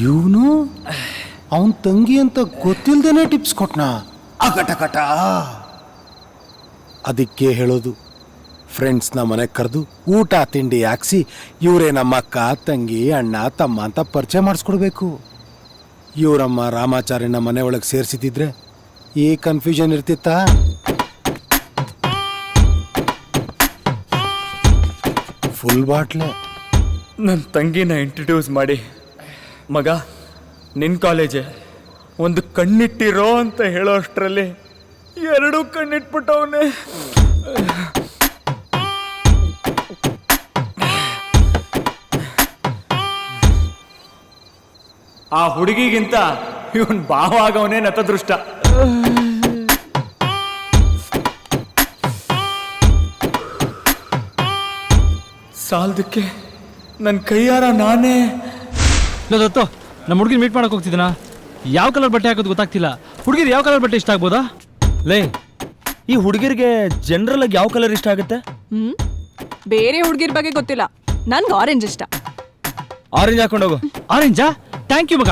ಇವನು ಅವನ ತಂಗಿ ಅಂತ ಗೊತ್ತಿಲ್ದೇನೆ ಟಿಪ್ಸ್ ಕೊಟ್ನಾ ಅಕಟಕಟ. ಅದಕ್ಕೆ ಹೇಳೋದು, ಫ್ರೆಂಡ್ಸ್ನ ಮನೆಗೆ ಕರೆದು ಊಟ ತಿಂಡಿ ಹಾಕ್ಸಿ ಇವರೇ ನಮ್ಮ ಅಕ್ಕ ತಂಗಿ ಅಣ್ಣ ತಮ್ಮ ಅಂತ ಪರಿಚಯ ಮಾಡಿಸ್ಕೊಡ್ಬೇಕು. ಇವರಮ್ಮ ರಾಮಾಚಾರ್ಯನ ಮನೆ ಒಳಗೆ ಸೇರಿಸಿದ್ರೆ ಈ ಕನ್ಫ್ಯೂಷನ್ ಇರ್ತಿತ್ತಾ? ಫುಲ್ ಬಾಟ್ಲೆ. ನನ್ನ ತಂಗಿನ ಇಂಟ್ರಡ್ಯೂಸ್ ಮಾಡಿ, ಮಗ ನಿನ್ನ ಕಾಲೇಜೆ, ಒಂದು ಕಣ್ಣಿಟ್ಟಿರೋ ಅಂತ ಹೇಳೋ ಅಷ್ಟರಲ್ಲಿ ಎರಡೂ ಕಣ್ಣಿಟ್ಬಿಟ್ಟವನೇ. ಆ ಹುಡುಗಿಗಿಂತ ಇವನ್ ಭಾವ ಆಗವನೇ ನತದೃಷ್ಟ. ಸಾಲದಕ್ಕೆ ನನ್ನ ಕೈಯಾರ ನಾನೇ ದತ್ತು ನಮ್ಮ ಹುಡುಗಿನ ಮೀಟ್ ಮಾಡಕ್ ಹೋಗ್ತಿದ್ದೀನ. ಯಾವ ಕಲರ್ ಬಟ್ಟೆ ಹಾಕೋದು ಗೊತ್ತಾಗ್ತಿಲ್ಲ. ಹುಡುಗಿರು ಯಾವ ಕಲರ್ ಬಟ್ಟೆ ಇಷ್ಟ ಆಗ್ಬೋದಾ? ಲೇ, ಈ ಹುಡುಗಿರಿಗೆ ಜನರಲ್ ಆಗಿ ಯಾವ ಕಲರ್ ಇಷ್ಟ ಆಗುತ್ತೆ? ಬೇರೆ ಹುಡುಗಿರ್ ಬಗ್ಗೆ ಗೊತ್ತಿಲ್ಲ, ನನ್ಗೆ ಆರೆಂಜ್ ಇಷ್ಟ. ಆರೆಂಜ್ ಹಾಕೊಂಡೋಗು. ಆರೆಂಜಾ? ಥ್ಯಾಂಕ್ ಯು ಮಗ.